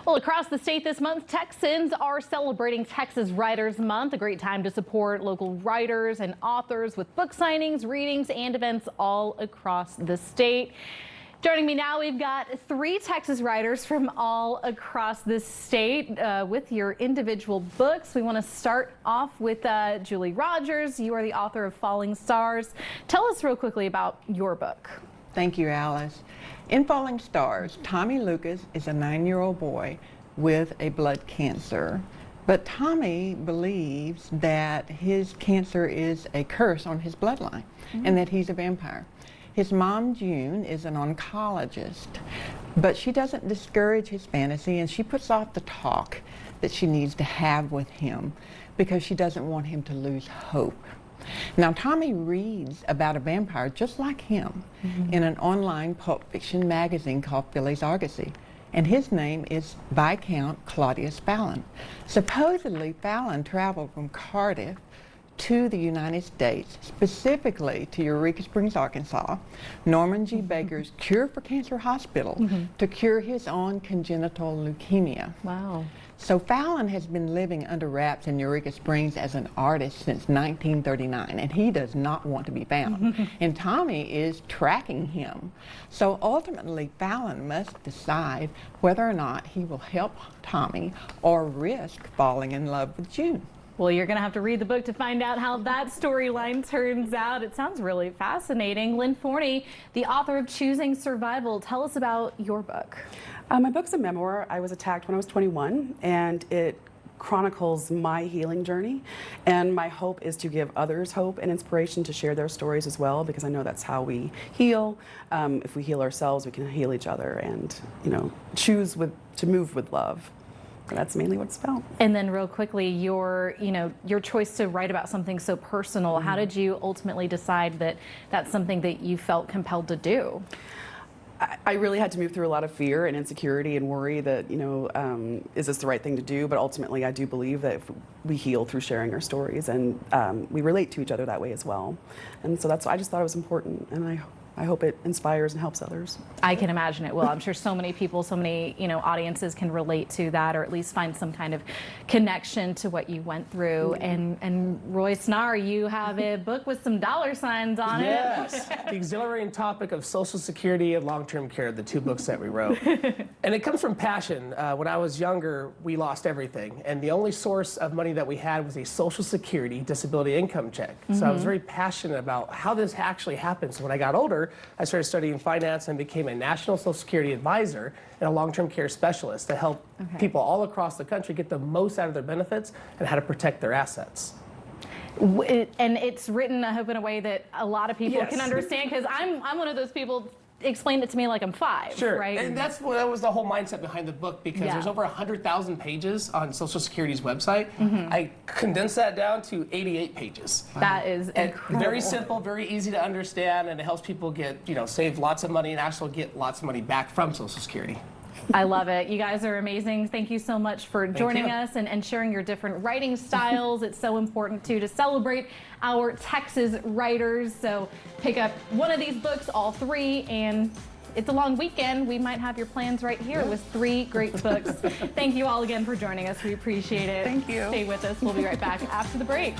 Well, across the state this month, Texans are celebrating Texas Writers Month, a great time to support local writers and authors with book signings, readings, and events all across the state. Joining me now, we've got 3 Texas writers from all across the state with your individual books. We want to start off with Julie Rogers. You are the author of Falling Stars. Tell us real quickly about your book. Thank you, Alice. In Falling Stars, Tommy Lucas is a 9-year-old boy with a blood cancer. But Tommy believes that his cancer is a curse on his bloodline and that he's a vampire. His mom, June, is an oncologist, but she doesn't discourage his fantasy, and she puts off the talk that she needs to have with him because she doesn't want him to lose hope. Now, Tommy reads about a vampire just like him in an online pulp fiction magazine called Philly's Argosy, and his name is Viscount Claudius Fallon. Supposedly, Fallon traveled from Cardiff to the United States, specifically to Eureka Springs, Arkansas, Norman G. Baker's Cure for Cancer Hospital, to cure his own congenital leukemia. Wow. So Fallon has been living under wraps in Eureka Springs as an artist since 1939, and he does not want to be found. And Tommy is tracking him. So ultimately, Fallon must decide whether or not he will help Tommy or risk falling in love with June. Well, you're going to have to read the book to find out how that storyline turns out. It sounds really fascinating. Lynn Forney, the author of Choosing Survival, tell us about your book. My book's a memoir. I was attacked when I was 21, and it chronicles my healing journey. And my hope is to give others hope and inspiration to share their stories as well, because I know that's how we heal. If we heal ourselves, we can heal each other and, choose to move with love. That's mainly what it's about. And then real quickly, your choice to write about something so personal, how did you ultimately decide that that's something that you felt compelled to do? I really had to move through a lot of fear and insecurity and worry that, is this the right thing to do? But ultimately, I do believe that if we heal through sharing our stories, and we relate to each other that way as well. And so I just thought it was important, and I hope it inspires and helps others. I can imagine it will. I'm sure so many people, so many audiences can relate to that, or at least find some kind of connection to what you went through. And Roy Snarr, you have a book with some dollar signs on it. Yes, the exhilarating topic of Social Security and long-term care, the 2 books that we wrote. And it comes from passion. When I was younger, we lost everything, and the only source of money that we had was a Social Security disability income check. So I was very passionate about how this actually happens. When I got older, I started studying finance and became a national Social Security advisor and a long-term care specialist to help people all across the country get the most out of their benefits and how to protect their assets. And it's written, I hope, in a way that a lot of people can understand, because I'm one of those people. Explain it to me like I'm 5, sure. Right? And that was the whole mindset behind the book, because there's over 100,000 pages on Social Security's website. I condensed that down to 88 pages. That is incredible. Very simple, very easy to understand, and it helps people get, save lots of money and actually get lots of money back from Social Security. I love it. You guys are amazing. Thank you so much for joining us and sharing your different writing styles. It's so important to celebrate our Texas writers. So pick up one of these books, all 3, and it's a long weekend. We might have your plans right here with 3 great books. Thank you all again for joining us. We appreciate it. Thank you. Stay with us. We'll be right back after the break.